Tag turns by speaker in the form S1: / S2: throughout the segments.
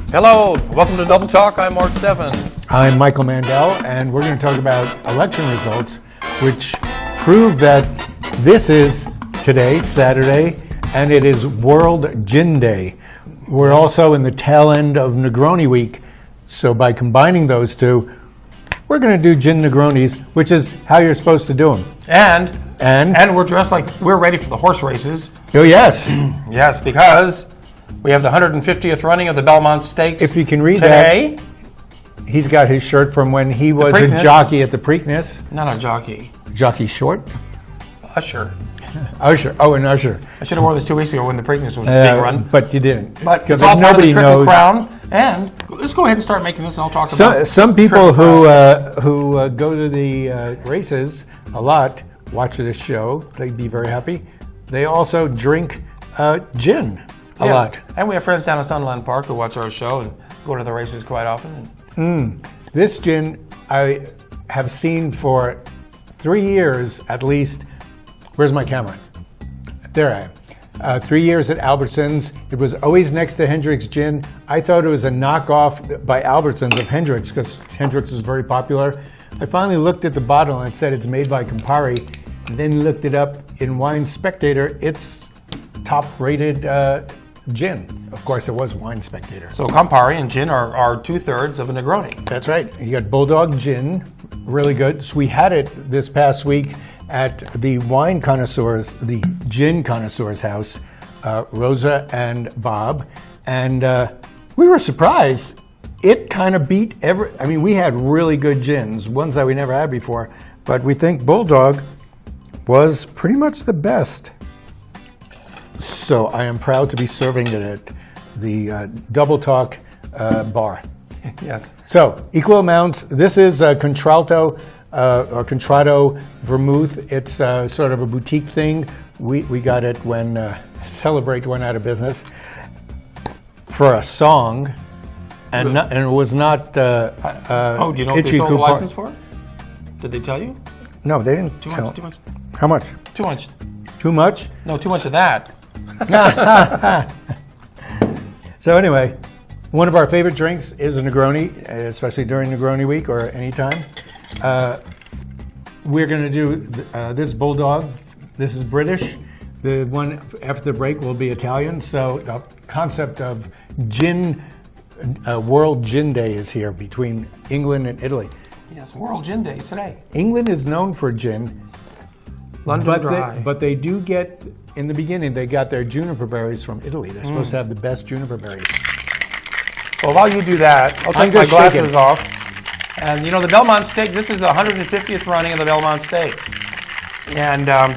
S1: Hello, welcome to Double Talk. I'm Mark Steffen.
S2: I'm Michael Mandel, and we're going to talk about election results, which prove that this is today, Saturday, and it is World Gin Day. We're also in the tail end of Negroni Week, so by combining those two, we're going to do gin Negronis, which is how you're supposed to do them.
S1: And we're dressed like we're ready for the horse races.
S2: Oh, yes.
S1: Yes, because we have the 150th running of the Belmont Stakes.
S2: If you can read
S1: today.
S2: He's got his shirt from when he was a jockey at the Preakness.
S1: Not a jockey.
S2: Jockey short?
S1: Usher.
S2: Usher. Oh, an usher.
S1: I should have worn this 2 weeks ago when the Preakness was being run.
S2: But you didn't.
S1: But it's all part of the Triple Crown. And let's go ahead and start making this, and I'll talk about
S2: some people who go to the races a lot, watch this show, they'd be very happy. They also drink gin a lot.
S1: And we have friends down at Sunland Park who watch our show and go to the races quite often.
S2: This gin I have seen for 3 years at least. Where's my camera? There I am. 3 years at Albertsons. It was always next to Hendrick's Gin. I thought it was a knockoff by Albertsons of Hendrick's because Hendrick's was very popular. I finally looked at the bottle and it said it's made by Campari. And then looked it up in Wine Spectator. It's top-rated gin. Of course, it was Wine Spectator.
S1: So Campari and gin are 2/3 of a Negroni.
S2: That's right. You got Bulldog Gin, really good. So we had it this past week at the wine connoisseurs, the gin connoisseurs house, Rosa and Bob, and we were surprised. It kind of beat we had really good gins, ones that we never had before, but we think Bulldog was pretty much the best. So I am proud to be serving it at the Double Talk bar.
S1: Yes.
S2: So equal amounts. This is Contralto or Contratto Vermouth. It's sort of a boutique thing. We got it when Celebrate went out of business for a song, and it was not.
S1: Do you know what they sold the license for? Did they tell you?
S2: No, they didn't.
S1: Too much.
S2: How much?
S1: Too much.
S2: Too much?
S1: No, too much of that.
S2: So anyway, one of our favorite drinks is a Negroni, especially during Negroni Week or any time. We're going to do this Bulldog. This is British. The one after the break will be Italian. So the concept of gin, World Gin Day is here between England and Italy.
S1: Yes, World Gin Day today.
S2: England is known for gin.
S1: London Dry.
S2: But they do get, in the beginning, they got their juniper berries from Italy. They're supposed to have the best juniper berries.
S1: Well, while you do that, I'll take my glasses off. And you know, the Belmont Stakes, this is the 150th running of the Belmont Stakes. And the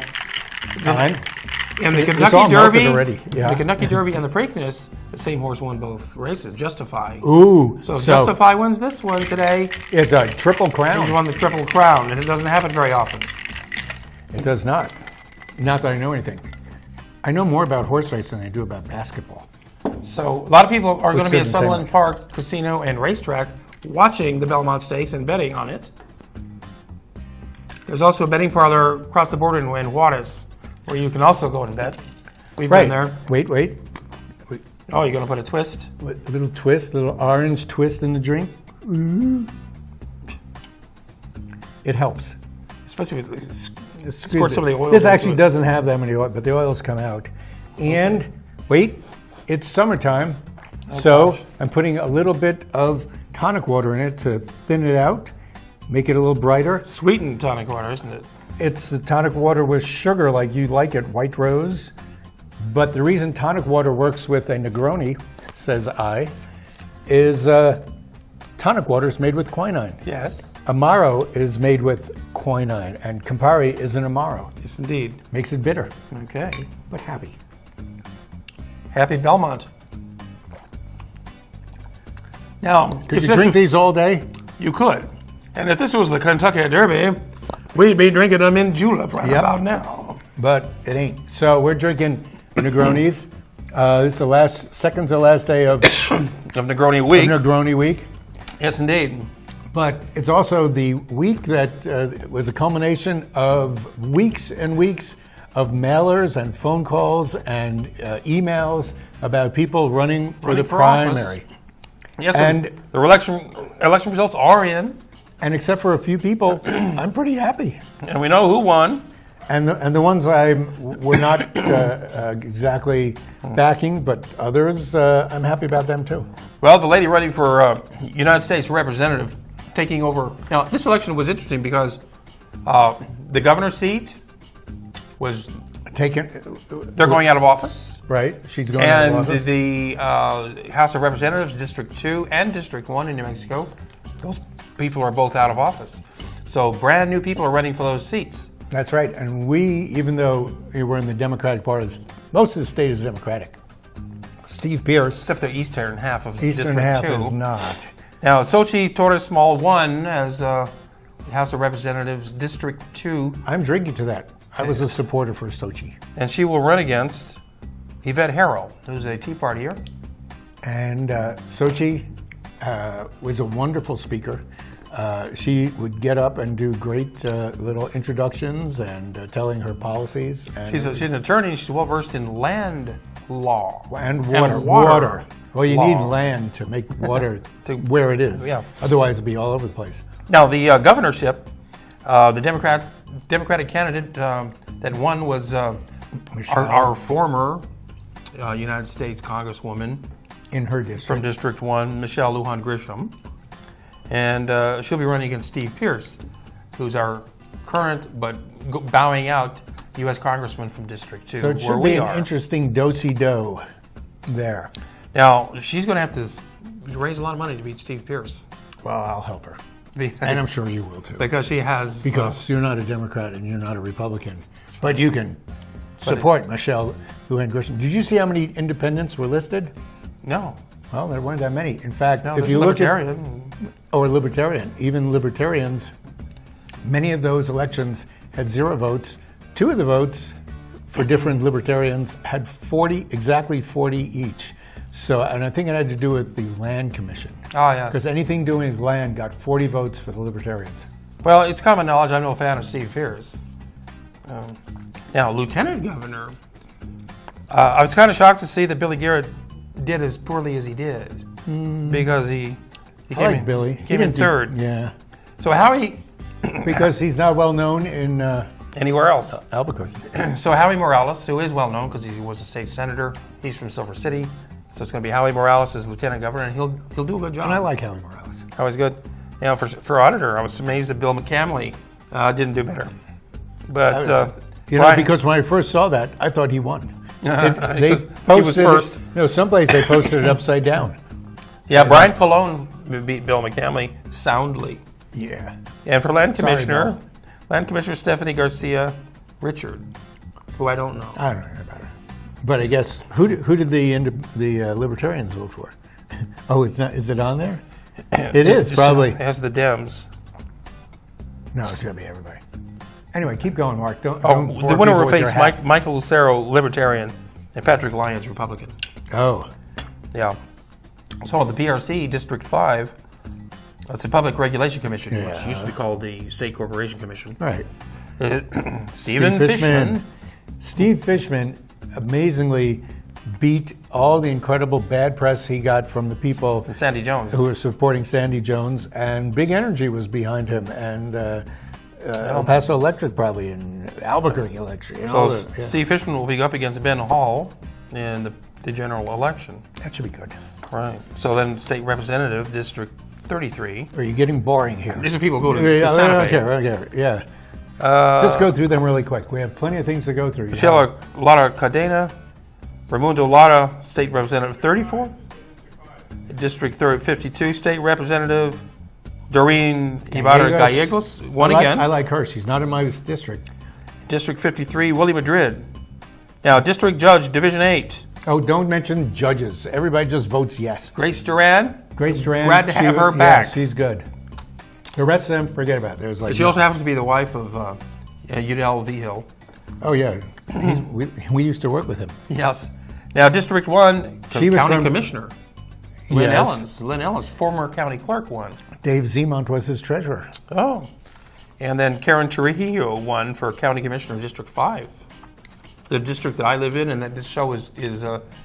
S1: Kentucky Derby, the Kentucky Derby and the Preakness, the same horse won both races, Justify.
S2: Ooh.
S1: So Justify wins this one today.
S2: It's a Triple Crown.
S1: He won the Triple Crown, and it doesn't happen very often.
S2: It does not. Not that I know anything. I know more about horse racing than I do about basketball.
S1: So a lot of people are going to be at Sunderland Park Casino and Racetrack watching the Belmont Stakes and betting on it. There's also a betting parlor across the border in Juarez where you can also go and bet. We've been there.
S2: Wait.
S1: Oh, you're going to put a twist?
S2: A little twist, a little orange twist in the drink. Ooh. It helps.
S1: Especially with squirt some of the oil.
S2: This actually doesn't have that many oil, but the oils come out. And wait, it's summertime, so I'm putting a little bit of tonic water in it to thin it out, make it a little brighter.
S1: Sweetened tonic water, isn't it?
S2: It's the tonic water with sugar like you like it, White Rose. But the reason tonic water works with a Negroni, says I, is tonic water is made with quinine.
S1: Yes.
S2: Amaro is made with quinine, and Campari is an Amaro.
S1: Yes, indeed.
S2: Makes it bitter.
S1: Okay.
S2: But happy.
S1: Happy Belmont. Now,
S2: could you drink these all day?
S1: You could. And if this was the Kentucky Derby, we'd be drinking them in julep about now.
S2: But it ain't. So we're drinking Negronis. This is the second to last day of
S1: Negroni Week.
S2: Of Negroni Week.
S1: Yes, indeed.
S2: But it's also the week that was a culmination of weeks and weeks of mailers and phone calls and emails about people running for the primary.
S1: Yes,
S2: And
S1: the election results are in,
S2: and except for a few people, I'm pretty happy.
S1: and we know who won.
S2: And the ones we're not exactly backing, but others, I'm happy about them too.
S1: Well, the lady running for United States Representative taking over. Now, this election was interesting because the governor's seat was, they're going out of office.
S2: Right, she's going out of
S1: And
S2: office.
S1: the House of Representatives, District 2 and District 1 in New Mexico, those people are both out of office. So brand new people are running for those seats.
S2: That's right, and we, even though we're in the Democratic part, most of the state is Democratic. Steve Pierce,
S1: Except the eastern half of
S2: eastern
S1: District
S2: half
S1: 2.
S2: is not.
S1: Now, Xochitl Torres Small won as House of Representatives District 2,
S2: I'm drinking to that. I was a supporter for Sochi.
S1: and she will run against Yvette Harrell, who's a Tea Partier.
S2: And Sochi was a wonderful speaker. She would get up and do great little introductions and telling her policies. And
S1: She's an attorney, and she's well versed in land law.
S2: and water.
S1: water
S2: Well, you
S1: law.
S2: need land to make water
S1: To-
S2: where it is.
S1: Yeah.
S2: Otherwise, it'd be all over the place.
S1: Now, the governorship, the Democratic candidate that won was our former United States Congresswoman
S2: In her district.
S1: from District 1, Michelle Lujan Grisham. And she'll be running against Steve Pierce, who's our current but bowing out U.S. Congressman from District 2,
S2: So it
S1: where
S2: should
S1: we
S2: be an
S1: are.
S2: interesting do-si-do there.
S1: Now, she's going to have to raise a lot of money to beat Steve Pierce.
S2: Well, I'll help her. And I'm sure you will too.
S1: Because she has...
S2: Because you're not a Democrat and you're not a Republican. But you can support Michelle Lujan Grisham. Did you see how many independents were listed?
S1: No.
S2: Well, there weren't that many. In fact,
S1: No,
S2: if
S1: there's
S2: you look at
S1: Libertarian.
S2: or libertarian, even libertarians, many of those elections had 0 votes. 2 of the votes for different libertarians had exactly 40 each. So, and I think it had to do with the Land Commission.
S1: Oh, yeah.
S2: Because anything doing with land got 40 votes for the libertarians.
S1: Well, it's common knowledge I'm no fan of Steve Pierce. Now, Lieutenant Governor, I was kind of shocked to see that Billy Garrett did as poorly as he did. Because he
S2: I
S1: came
S2: like
S1: in,
S2: Billy.
S1: came in third.
S2: Yeah.
S1: So Howie,
S2: Because he's not well known in
S1: anywhere else.
S2: Albuquerque.
S1: So Howie Morales, who is well known because he was a state senator, he's from Silver City. So it's going to be Howie Morales as Lieutenant Governor, and he'll do a good job.
S2: And I like Howie Morales.
S1: Howie's good. Now, for auditor, I was amazed that Bill McCamley didn't do better. But Brian-
S2: because when I first saw that, I thought he won. They
S1: He
S2: posted
S1: was first.
S2: It, no, someplace they posted it upside down.
S1: Yeah, Brian Colon beat Bill McCamley soundly.
S2: Yeah.
S1: And for Land
S2: Sorry,
S1: Commissioner,
S2: Bill.
S1: Land Commissioner Stephanie Garcia Richard, who I don't know.
S2: I don't know about it. But I guess who did the Libertarians vote for? Oh, it's not. Is it on there? It is probably.
S1: It has the Dems.
S2: No, it's gonna be everybody. Anyway, keep going, Mark. Don't.
S1: Oh,
S2: don't
S1: the
S2: bore
S1: winner
S2: people
S1: will
S2: with your
S1: face
S2: hat.
S1: Michael Lucero, Libertarian, and Patrick Lyons, Republican.
S2: Oh,
S1: Yeah. So the PRC, District 5, that's the Public Regulation Commission, which
S2: Yeah.
S1: used to be called the State Corporation Commission.
S2: right.
S1: Stephen Fishman.
S2: Steve Fishman amazingly beat all the incredible bad press he got from the people
S1: And Sandy Jones.
S2: who were supporting Sandy Jones, and Big Energy was behind him, and El Paso Electric probably, and Albuquerque Electric. And all
S1: So
S2: the, yeah.
S1: Steve Fishman will be up against Ben Hall in the general election.
S2: That should be good.
S1: Right. So then State Representative, District 33.
S2: Are you getting boring here?
S1: These are people who go to
S2: Yeah, I
S1: Santa
S2: don't
S1: Fe.
S2: care. I don't care. Yeah. Just go through them really quick. We have plenty of things to go through.
S1: Michelle Lara Cadena, Raimundo Lara, State Representative 34. District 52, State Representative Doreen Ibarra Gallegos, won again.
S2: I like her. She's not in my district.
S1: District 53, Willie Madrid. Now, District Judge, Division 8,
S2: Oh, don't mention judges. Everybody just votes yes.
S1: Grace Duran.
S2: Grace Duran.
S1: Glad to have her back.
S2: Yeah, she's good. The rest of them, forget about it. There's like.
S1: She also happens to be the wife of Udell Vigil.
S2: Oh yeah, we used to work with him.
S1: Yes. Now, District 1,
S2: She was
S1: County
S2: from-
S1: Commissioner. Lynn
S2: Yes.
S1: Ellens. Lynn Ellens, former county clerk, won.
S2: Dave Zemont was his treasurer.
S1: Oh. And then Karen Trujillo won for County Commissioner of District 5. The district that I live in and that this show is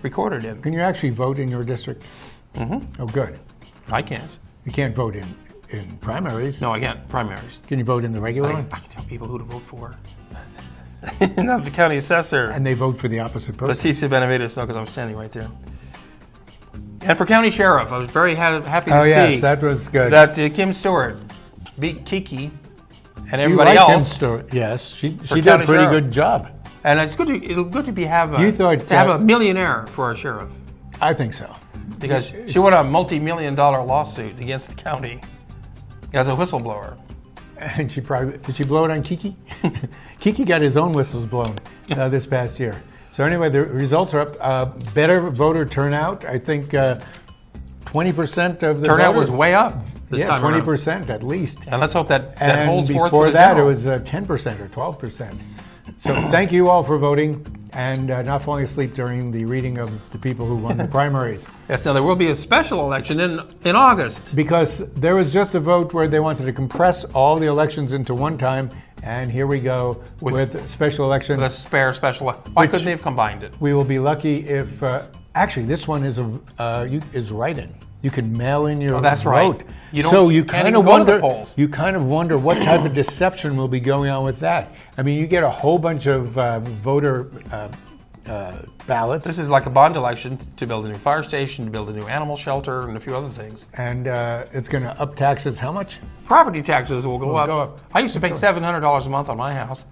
S1: recorded in.
S2: Can you actually vote in your district? Mm-hmm. Oh, good.
S1: I can't.
S2: You can't vote in primaries.
S1: No, I can't. Primaries.
S2: Can you vote in the regular one?
S1: I can tell people who to vote for. Not the county assessor.
S2: And they vote for the opposite person.
S1: Leticia Benavides, no, because I'm standing right there. And for county sheriff, I was very happy to
S2: Oh,
S1: see
S2: yes, that was good.
S1: that Kim Stewart beat Kiki and
S2: You
S1: everybody
S2: like
S1: else.
S2: Kim Stewart. Yes, she did a
S1: county
S2: pretty
S1: sheriff.
S2: good job.
S1: And it's good. It'll good to be have a
S2: You thought,
S1: to have a millionaire for our sheriff,
S2: I think so.
S1: because she won a multi-million-dollar lawsuit against the county as a whistleblower.
S2: And she probably, did she blow it on Kiki? Kiki got his own whistles blown this past year. So anyway, the results are up. Better voter turnout. I think 20% of the
S1: Turnout
S2: voters,
S1: was way up this time around.
S2: 20% at least.
S1: And let's hope that
S2: And
S1: holds forth
S2: before
S1: for the
S2: that,
S1: general.
S2: it was 10% or 12%. So thank you all for voting and not falling asleep during the reading of the people who won the primaries.
S1: Yes, now there will be a special election in August.
S2: Because there was just a vote where they wanted to compress all the elections into one time, and here we go with special election.
S1: The spare special. Why couldn't they have combined it?
S2: We will be lucky if actually this one is is write-in. You can mail in your
S1: that's
S2: vote.
S1: right. You don't-
S2: So you
S1: can't
S2: kind
S1: even
S2: of
S1: go to the
S2: wonder.
S1: polls.
S2: You kind of wonder what type of deception will be going on with that. I mean, you get a whole bunch of voter ballots,
S1: This is like a bond election to build a new fire station, to build a new animal shelter, and a few other things.
S2: and it's going to up taxes. How much?
S1: Property taxes will go up.
S2: go up.
S1: I used to pay $700 a month on my house.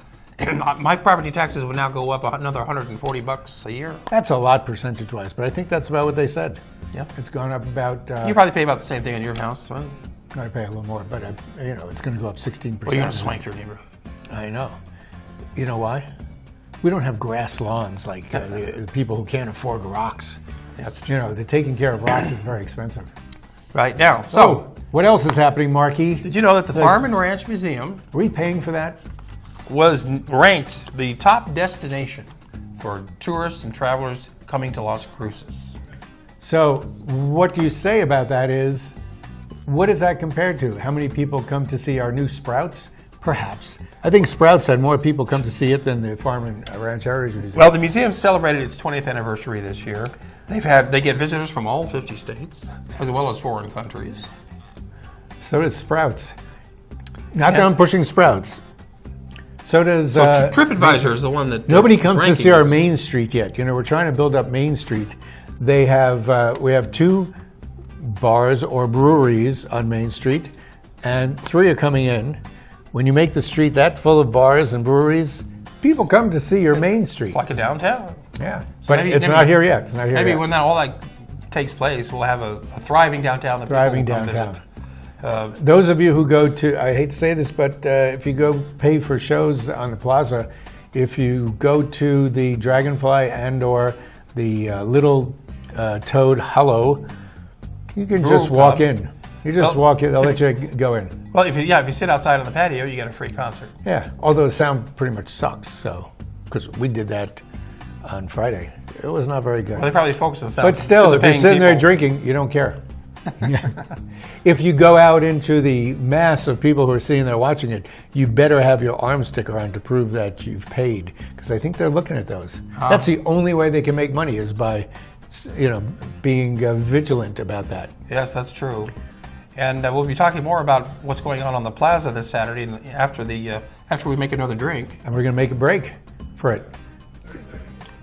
S1: My property taxes would now go up another $140 a year.
S2: That's a lot percentage-wise, but I think that's about what they said.
S1: Yeah.
S2: It's gone up about.
S1: You probably pay about the same thing on your house. Well,
S2: I pay a little more, but it's going to go up 16%.
S1: you're going to swank your neighborhood.
S2: I know. You know why? We don't have grass lawns like the people who can't afford rocks.
S1: That's
S2: You know, the taking care of rocks is very expensive.
S1: right now. So,
S2: So, what else is happening, Marky?
S1: did you know that the Farm and Ranch Museum
S2: Are we paying for that?
S1: was ranked the top destination for tourists and travelers coming to Las Cruces?
S2: So, what do you say about that is, what is that compared to? How many people come to see our new Sprouts? Perhaps. I think Sprouts had more people come to see it than the Farm and Ranch Heritage Museum.
S1: Well, the museum celebrated its 20th anniversary this year. They get visitors from all 50 states, as well as foreign countries.
S2: So does Sprouts. Not that I'm pushing Sprouts. So does...
S1: So TripAdvisor is the one that
S2: Nobody
S1: is
S2: comes to
S1: ranking
S2: see our
S1: this.
S2: Main Street yet. You know, we're trying to build up Main Street. We have 2 bars or breweries on Main Street, and 3 are coming in. When you make the street that full of bars and breweries, people come to see your Main Street.
S1: It's like a downtown.
S2: Yeah, but
S1: maybe-
S2: it's
S1: maybe-
S2: not here yet. It's not here
S1: Maybe
S2: yet.
S1: when all that takes place, we'll have a thriving downtown that
S2: Thriving
S1: people will come
S2: downtown.
S1: visit.
S2: Those of you who go to, I hate to say this, but if you go pay for shows on the plaza, if you go to the Dragonfly and or the Little Toad Hollow, you can just walk in. You just walk in, they'll let you go in.
S1: Well, if you sit outside on the patio, you get a free concert.
S2: Yeah, although the sound pretty much sucks, so, because we did that on Friday. It was not very good.
S1: Well, they probably focus on sound.
S2: But still,
S1: to the
S2: if you're
S1: paying
S2: sitting there
S1: people.
S2: drinking, you don't care. If you go out into the mass of people who are sitting there watching it, you better have your arm sticker on to prove that you've paid, because I think they're looking at those. That's the only way they can make money is by, being vigilant about that.
S1: Yes, that's true. And we'll be talking more about what's going on the plaza this Saturday after we make another drink.
S2: And we're going to make a break for it.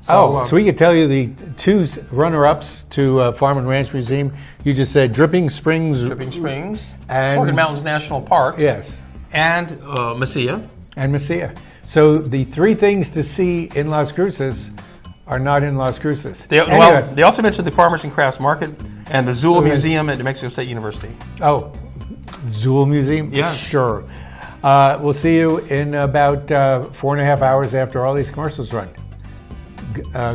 S1: So,
S2: So we could tell you the 2 runner-ups to Farm and Ranch Museum. You just said Dripping Springs.
S1: Dripping Springs,
S2: And-
S1: Organ Mountains National Parks,
S2: Yes.
S1: and Mesilla.
S2: And Mesilla. So the 3 things to see in Las Cruces are not in Las Cruces.
S1: They
S2: Anyway,
S1: also mentioned the Farmers and Crafts Market and the Zool
S2: Okay.
S1: Museum at New Mexico State University.
S2: Zool Museum?
S1: Yeah.
S2: Sure. We'll see you in about 4.5 hours after all these commercials run.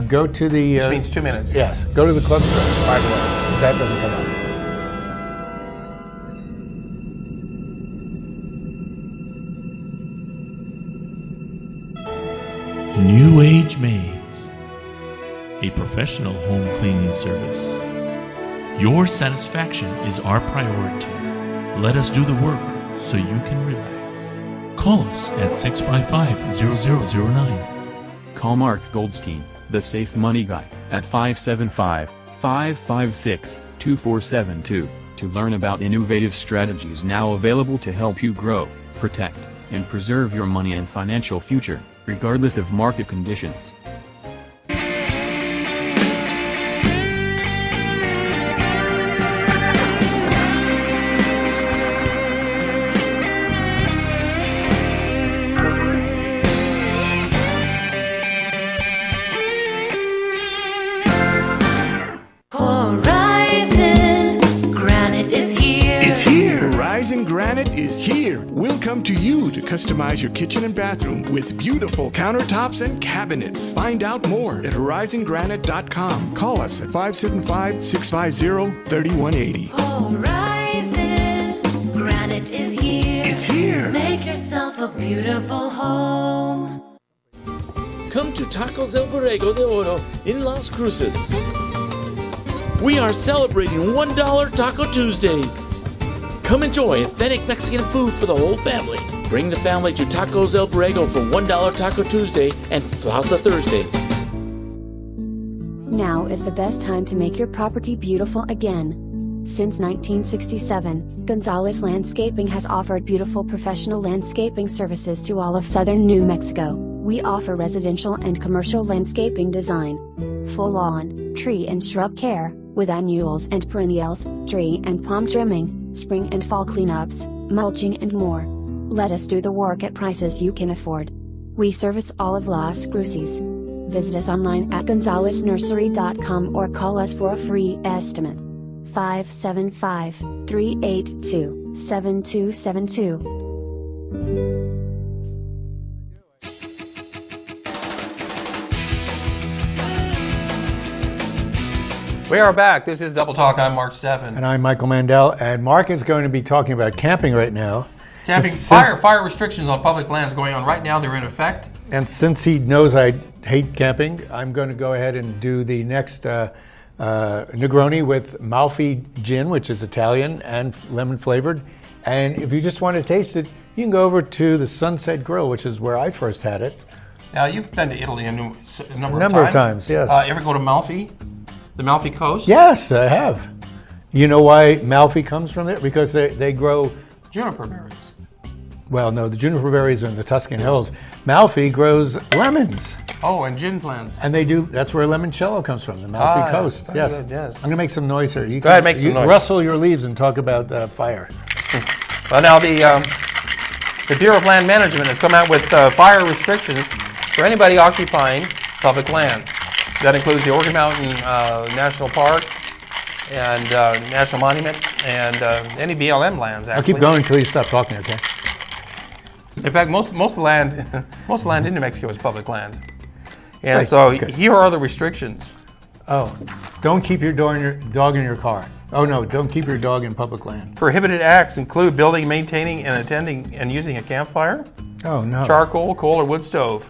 S2: Go to the...
S1: Which means 2 minutes.
S2: Yes, go to the club store, by the way. That doesn't come out.
S3: New Age Maids, a professional home cleaning service. Your satisfaction is our priority. Let us do the work so you can relax. Call us at 655-0009.
S4: Call Mark Goldstein, the Safe Money Guy, at 575-556-2472. to learn about innovative strategies now available to help you grow, protect, and preserve your money and financial future, regardless of market conditions.
S5: Granite is here. We'll come to you to customize your kitchen and bathroom with beautiful countertops and cabinets. Find out more at horizongranite.com. Call us at 575-650-3180.
S6: Horizon Granite is here.
S5: It's here.
S6: Make yourself a beautiful home.
S7: Come to Tacos El Borrego de Oro in Las Cruces. We are celebrating $1 Taco Tuesdays. Come enjoy authentic Mexican food for the whole family. Bring the family to Tacos El Borrego for $1 Taco Tuesday and Flauta Thursdays.
S8: Now is the best time to make your property beautiful again. Since 1967, Gonzalez Landscaping has offered beautiful professional landscaping services to all of southern New Mexico. We offer residential and commercial landscaping design, full lawn, tree and shrub care, with annuals and perennials, tree and palm trimming, spring and fall cleanups, mulching and more. Let us do the work at prices you can afford. We service all of Las Cruces. Visit us online at gonzalesnursery.com or call us for a free estimate. 575-382-7272.
S1: We are back. This is Double Talk. I'm Mark Steffen.
S2: And I'm Michael Mandel, and Mark is going to be talking about camping right now.
S1: Camping, fire restrictions on public lands going on right now. They're in effect.
S2: And since he knows I hate camping, I'm going to go ahead and do the next Negroni with Malfi gin, which is Italian and lemon flavored. And if you just want to taste it, you can go over to the Sunset Grill, which is where I first had it.
S1: Now, you've been to Italy a number
S2: of times, yes.
S1: Ever go to Malfi? The Malfi Coast?
S2: Yes, I have. You know why Malfi comes from there? Because they grow...
S1: Juniper berries.
S2: Well, no, the juniper berries are in the Tuscan Hills. Malfi grows lemons.
S1: Oh, and gin plants.
S2: And that's where limoncello comes from, the Malfi Coast.
S1: Yes.
S2: Yes.
S1: Good, yes.
S2: I'm going to make some noise here.
S1: Go ahead, make some noise.
S2: Rustle your leaves and talk about fire.
S1: Well, now the Bureau of Land Management has come out with fire restrictions for anybody occupying public lands. That includes the Organ Mountain National Park and National Monument and any BLM lands, actually.
S2: I'll keep going until you stop talking, okay?
S1: In fact, most of the land in New Mexico is public land. And
S2: Right,
S1: so
S2: okay.
S1: here are the restrictions.
S2: Oh, don't keep your dog in your car. Oh, no, don't keep your dog in public land.
S1: Prohibited acts include building, maintaining, and attending and using a campfire,
S2: Oh, no.
S1: charcoal, coal, or wood stove,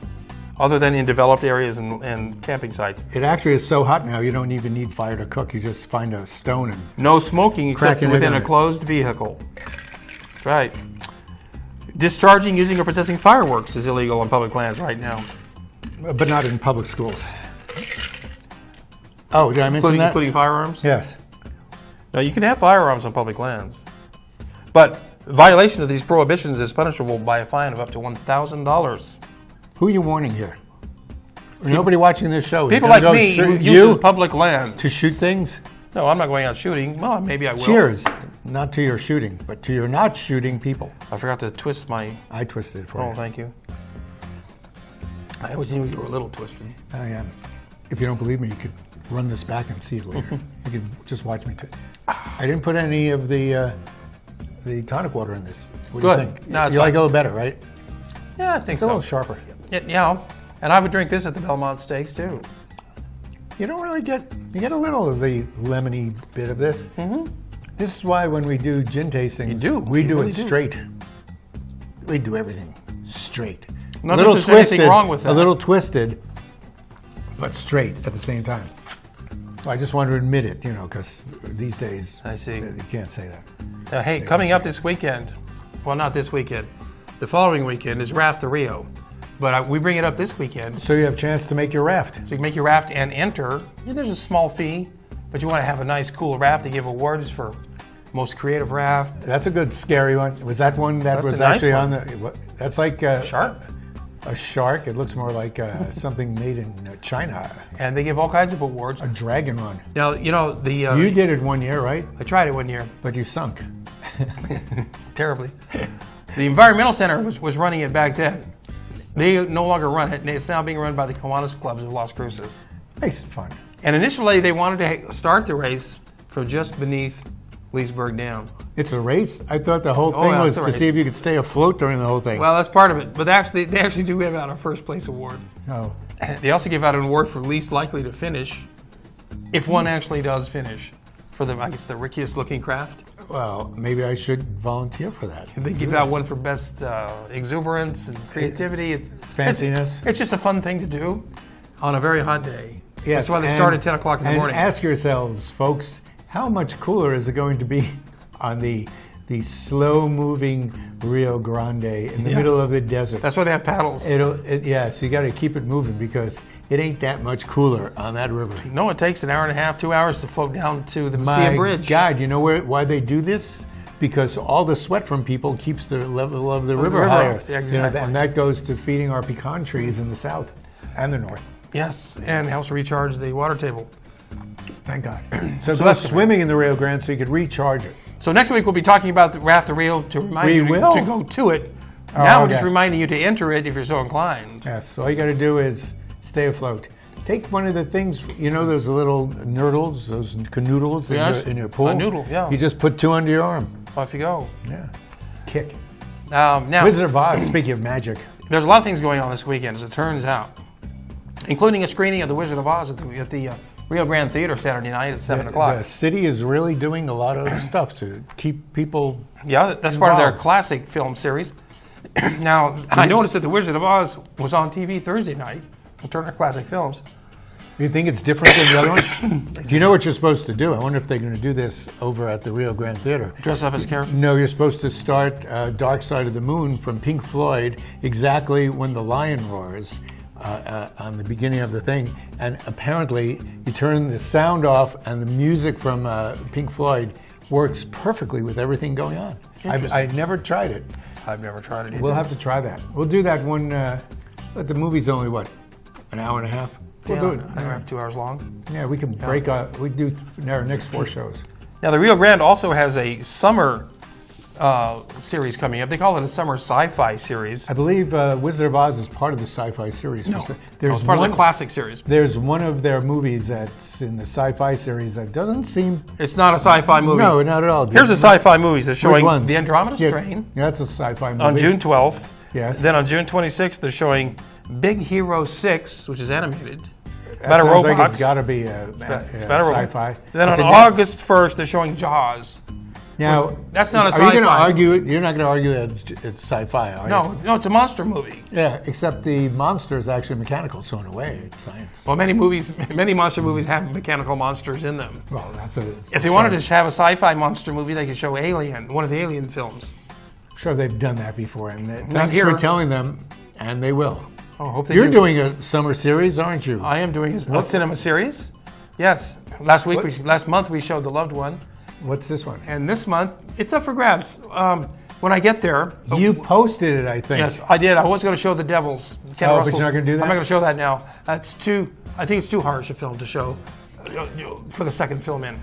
S1: other than in developed areas and camping sites.
S2: It actually is so hot now, you don't even need fire to cook. You just find a stone and...
S1: No smoking except
S2: Cracking
S1: within
S2: it
S1: a
S2: on it.
S1: closed vehicle. That's right. Discharging, using, or possessing fireworks is illegal on public lands right now.
S2: But not in public schools. Oh, did I mention that?
S1: Including firearms?
S2: Yes.
S1: No, you can have firearms on public lands. But violation of these prohibitions is punishable by a fine of up to $1,000.
S2: Who are you warning here? Nobody watching this show.
S1: People
S2: You're
S1: like
S2: gonna go
S1: me who
S2: shoot
S1: uses public land.
S2: to shoot things?
S1: No, I'm not going out shooting. Well, maybe I will.
S2: Cheers. Not to your shooting, but to your not shooting people.
S1: I forgot to twist my...
S2: I twisted it for
S1: Oh,
S2: you.
S1: thank you. I always knew you were a little twisted.
S2: I am. If you don't believe me, you could run this back and see it later. You can just watch me. I didn't put any of the tonic water in this. What do
S1: Good.
S2: you think?
S1: No, it's
S2: you like
S1: fine.
S2: it a little better, right?
S1: Yeah, I think
S2: It's a
S1: so.
S2: little sharper.
S1: Yeah, and I would drink this at the Belmont Steaks, too.
S2: You don't really get a little of the lemony bit of this. Mm-hmm. This is why when we do gin tastings, we do
S1: really
S2: it
S1: do.
S2: straight. We do everything straight.
S1: Not that there's anything wrong with that.
S2: A little twisted, but straight at the same time. Well, I just want to admit it, because these days
S1: I see.
S2: You can't say that.
S1: Hey, coming up this weekend, well, not this weekend, the following weekend is Raft the Rio. But we bring it up this weekend,
S2: So you have a chance to make your raft.
S1: so you can make your raft and enter. Yeah, there's a small fee, but you want to have a nice, cool raft to give awards for most creative raft.
S2: That's a good scary one. Was that one that
S1: That's
S2: was
S1: a nice
S2: actually
S1: one.
S2: on the? That's like
S1: Shark.
S2: A shark. It looks more like something made in China.
S1: And they give all kinds of awards.
S2: A dragon one.
S1: Now, you know, the...
S2: You did it one year, right?
S1: I tried it one year.
S2: But you sunk.
S1: Terribly. The Environmental Center was running it back then. They no longer run it, and it's now being run by the Kiwanis Clubs of Las Cruces.
S2: Nice and fun.
S1: And initially, they wanted to start the race from just beneath Leesburg Dam.
S2: It's a race? I thought the whole thing
S1: yeah,
S2: was
S1: it's a
S2: to
S1: race.
S2: see if you could stay afloat during the whole thing.
S1: Well, that's part of it. But they actually do give out a first place award.
S2: Oh.
S1: They also give out an award for least likely to finish, if one actually does finish, for the, I guess, the rickiest looking craft.
S2: Well, maybe I should volunteer for that.
S1: They give out one for best exuberance and creativity.
S2: Fanciness.
S1: It's just a fun thing to do on a very hot day.
S2: Yes,
S1: That's why they
S2: and-
S1: start at 10 o'clock in the
S2: and
S1: morning.
S2: ask yourselves, folks, how much cooler is it going to be on the slow-moving Rio Grande in the
S1: Yes.
S2: middle of the desert?
S1: That's why they have paddles.
S2: Yes, you got to keep it moving because it ain't that much cooler on that river.
S1: No, it takes an hour and a half, 2 hours to float down to the
S2: My
S1: Mesilla Bridge.
S2: God, you know why they do this? Because all the sweat from people keeps the level of the river
S1: river
S2: higher.
S1: up, yeah, exactly.
S2: And that goes to feeding our pecan trees in the south and the north.
S1: Yes, and helps recharge the water table.
S2: Thank God. So go
S1: that's
S2: swimming in the Rio Grande so you could recharge it.
S1: So next week we'll be talking about the Raft the Rio to remind
S2: We
S1: you
S2: will?
S1: to go to it. Now we're just
S2: okay.
S1: reminding you to enter it if you're so inclined.
S2: Yes, all you got to do is stay afloat. Take one of the things, you know, those little nurdles, those canoodles
S1: Yes,
S2: in your pool?
S1: a noodle, yeah.
S2: You just put two under your arm.
S1: Off you go.
S2: Yeah. Kick.
S1: Now,
S2: Wizard of Oz, speaking of magic.
S1: there's a lot of things going on this weekend, as it turns out, including a screening of The Wizard of Oz at the Rio Grande Theater Saturday night at 7 o'clock.
S2: The city is really doing a lot of stuff to keep people.
S1: Yeah, that's part of their
S2: Involved.
S1: classic film series. Now, I noticed that The Wizard of Oz was on TV Thursday night on Turner Classic Films.
S2: You think it's different than the other one? Do you know what you're supposed to do? I wonder if they're going to do this over at the Rio Grande Theater.
S1: Dress up as a character.
S2: No, you're supposed to start Dark Side of the Moon from Pink Floyd exactly when the lion roars on the beginning of the thing. And apparently you turn the sound off and the music from Pink Floyd works perfectly with everything going on. I've never tried it.
S1: I've never tried it either.
S2: We'll have to try that. We'll do that one, but the movie's only, what, an hour and a half? We'll do it.
S1: I don't have 2 hours long.
S2: Yeah, we can break up. We do our next 4 shows.
S1: Now, the Rio Grande also has a summer series coming up. They call it a summer sci-fi series.
S2: I believe Wizard of Oz is part of the sci-fi series.
S1: No, it's part of the classic series.
S2: There's one of their movies that's in the sci-fi series that doesn't seem...
S1: It's not a sci-fi movie.
S2: No, not at all.
S1: Here's a sci-fi movie that's
S2: Which
S1: showing
S2: ones?
S1: The Andromeda
S2: Yeah,
S1: Strain
S2: that's a sci-fi movie.
S1: on June 12th.
S2: Yes.
S1: Then on June 26th, they're showing Big Hero 6, which is animated.
S2: That
S1: About a
S2: sounds
S1: robot.
S2: like it's got to be
S1: It's about a robot.
S2: sci-fi.
S1: Then on
S2: Okay,
S1: August 1st, they're showing Jaws.
S2: Now,
S1: That's not a
S2: Are you going to
S1: sci-fi.
S2: argue? You're not going to argue that it's sci-fi, are you?
S1: No, it's a monster movie.
S2: Yeah, except the monster is actually mechanical, so in a way, it's science.
S1: Well, many monster movies have mechanical monsters in them.
S2: Well, that's
S1: If they wanted to have a sci-fi monster movie, they could show Alien, one of the Alien films.
S2: I'm sure they've done that before, and
S1: Not
S2: thanks
S1: here.
S2: for telling them, and they will.
S1: Oh, I hope they
S2: You're
S1: do.
S2: doing a summer series, aren't you?
S1: I am doing a cinema series. Yes. Last month we showed The Loved One,
S2: What's this one?
S1: and this month it's up for grabs. When I get there,
S2: You posted it, I think.
S1: yes, I did. I was going to show The Devils. Ken
S2: Oh, but
S1: Russell's-
S2: you're not gonna do that?
S1: I'm not going to show that now. That's too. I think it's too harsh a film to show for the second film in.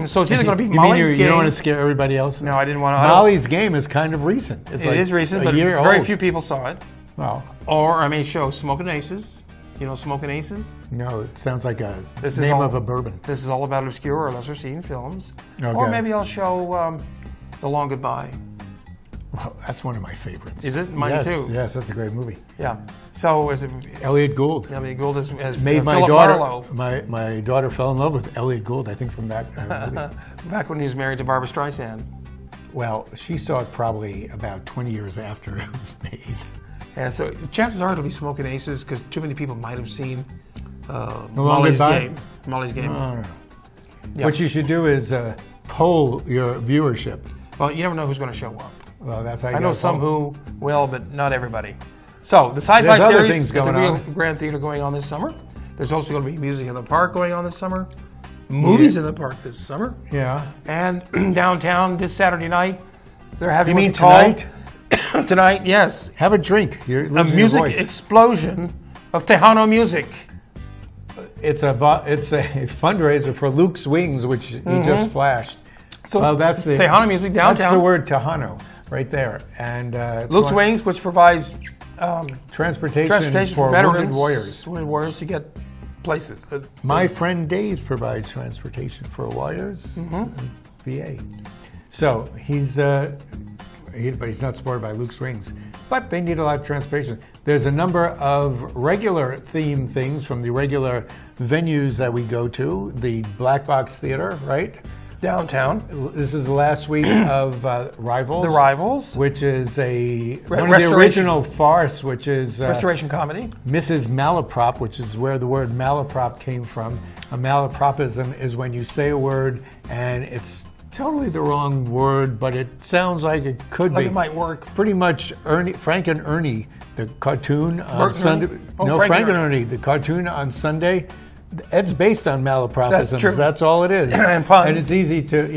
S1: So it's either going to be
S2: You mean
S1: Molly's
S2: you
S1: Game.
S2: don't want to scare everybody else?
S1: No, I didn't want to.
S2: Molly's Game is kind of recent. It's
S1: It is recent, but very few people saw it.
S2: Well,
S1: Or I may show Smokin' Aces. You know Smokin' Aces?
S2: no, it sounds like a
S1: This is
S2: name
S1: all-
S2: of a bourbon.
S1: This is all about obscure or lesser seen films. Or
S2: Okay.
S1: maybe I'll show The Long Goodbye.
S2: Well, that's one of my favorites.
S1: Is it? Mine
S2: yes,
S1: too.
S2: Yes, that's a great movie.
S1: Yeah. So is it?
S2: Elliot Gould.
S1: I mean, Gould has
S2: Made my
S1: Philip
S2: daughter.
S1: Marlowe
S2: My daughter fell in love with Elliot Gould. I think from that movie.
S1: back when he was married to Barbara Streisand.
S2: Well, she saw it probably about 20 years after it was made.
S1: And so chances are it'll be Smokin' Aces because too many people might have seen
S2: Long
S1: Molly's
S2: Goodbye?
S1: Game. Molly's Game.
S2: I don't know.
S1: Yeah.
S2: What you should do is poll your viewership.
S1: Well, you never know who's going to show up.
S2: Well, that's how you
S1: I know
S2: gotta
S1: some
S2: poll.
S1: who will, but not everybody. So the sci-fi
S2: There's other
S1: series
S2: things
S1: at the
S2: going
S1: Rio
S2: on.
S1: Grande Theater going on this summer. There's also going to be Music in the Park going on this summer. movies in the park this summer.
S2: Yeah.
S1: And downtown this Saturday night, they're having
S2: You mean
S1: what they call-
S2: tonight?
S1: Tonight, yes.
S2: Have a drink. You're
S1: A
S2: losing
S1: music
S2: your voice.
S1: explosion of Tejano music.
S2: It's a fundraiser for Luke's Wings, which he just flashed.
S1: So
S2: Well, that's
S1: it's
S2: the
S1: Tejano music downtown.
S2: That's the word Tejano right there. And
S1: Luke's Wings, which provides
S2: transportation
S1: for
S2: wounded
S1: veterans,
S2: warriors.
S1: wounded warriors to get places.
S2: My friend Dave provides transportation for warriors. VA. So but he's not supported by Luke's Wings. But they need a lot of transportation. There's a number of regular theme things from the regular venues that we go to. The Black Box Theater, right?
S1: Downtown.
S2: This is the last week of Rivals.
S1: The Rivals.
S2: Which is one of the
S1: Restoration.
S2: original farce, which is
S1: Restoration comedy.
S2: Mrs. Malaprop, which is where the word malaprop came from. A malapropism is when you say a word and it's totally the wrong word, but it sounds like it could
S1: Like
S2: be.
S1: it might work.
S2: Pretty much Frank and Ernie, the cartoon on
S1: Bert and
S2: Sunday.
S1: Ernie? Oh,
S2: No,
S1: Frank
S2: Frank
S1: and
S2: and Ernie, the cartoon on Sunday. Ed's based on malapropisms.
S1: That's true.
S2: That's all it is.
S1: And puns.
S2: And it's easy to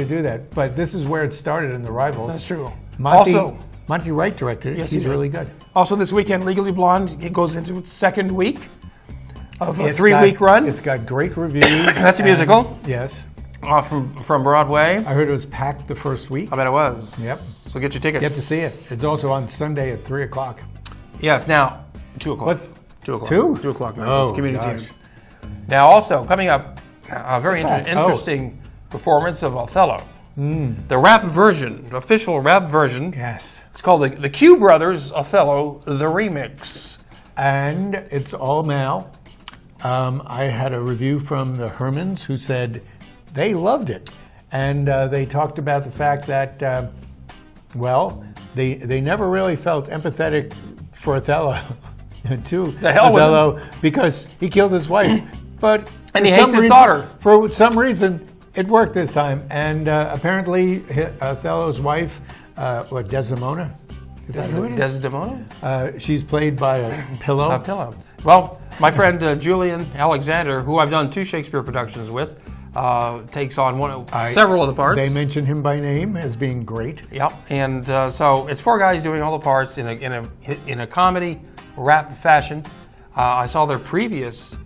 S2: do that. But this is where it started in the Rivals.
S1: That's true.
S2: Monty Wright directed it.
S1: Yes,
S2: He's
S1: he did.
S2: really good.
S1: Also this weekend, Legally Blonde, it goes into its second week of a
S2: It's
S1: 3-week run.
S2: It's got great reviews.
S1: That's a musical.
S2: Yes.
S1: From Broadway.
S2: I heard it was packed the first week.
S1: I bet it was.
S2: Yep.
S1: So get your tickets.
S2: Get to see it. It's also on Sunday at 3 o'clock.
S1: Yes, now, 2 o'clock.
S2: What?
S1: 2 o'clock.
S2: 2?
S1: 2 o'clock.
S2: Oh,
S1: It's community
S2: gosh.
S1: theater. Now, also, coming up, a very
S2: What's that?
S1: interesting performance of Othello.
S2: Hmm.
S1: The rap version, the official rap version.
S2: Yes.
S1: It's called the Q Brothers Othello, the Remix.
S2: And it's all now. I had a review from the Hermans who said they loved it. And they talked about the fact that, they never really felt empathetic for Othello. To
S1: The hell with
S2: Othello because he killed his wife. But
S1: And
S2: for
S1: he
S2: some
S1: hates his
S2: reason-
S1: daughter.
S2: For some reason, it worked this time. And apparently, Othello's wife, Desdemona? Is that who it is?
S1: Desdemona?
S2: She's played by a pillow.
S1: A pillow. Well, my friend Julian Alexander, who I've done 2 Shakespeare productions with, takes on several of the parts.
S2: They mention him by name as being great.
S1: Yep, and so it's 4 guys doing all the parts in a comedy rap fashion. I saw their previous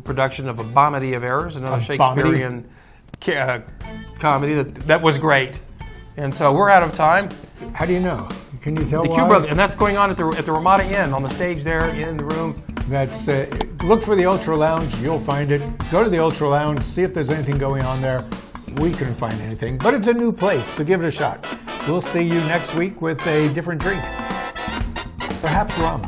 S1: production of A Bomedy of Errors, another Shakespearean comedy that was great. And so we're out of time.
S2: How do you know? Can you tell
S1: The
S2: why?
S1: Q Brothers, and that's going on at the Ramada Inn on the stage there in the room.
S2: That's look for the Ultra Lounge. You'll find it. Go to the Ultra Lounge. See if there's anything going on there. We couldn't find anything, but it's a new place, so give it a shot. We'll see you next week with a different drink, perhaps rum.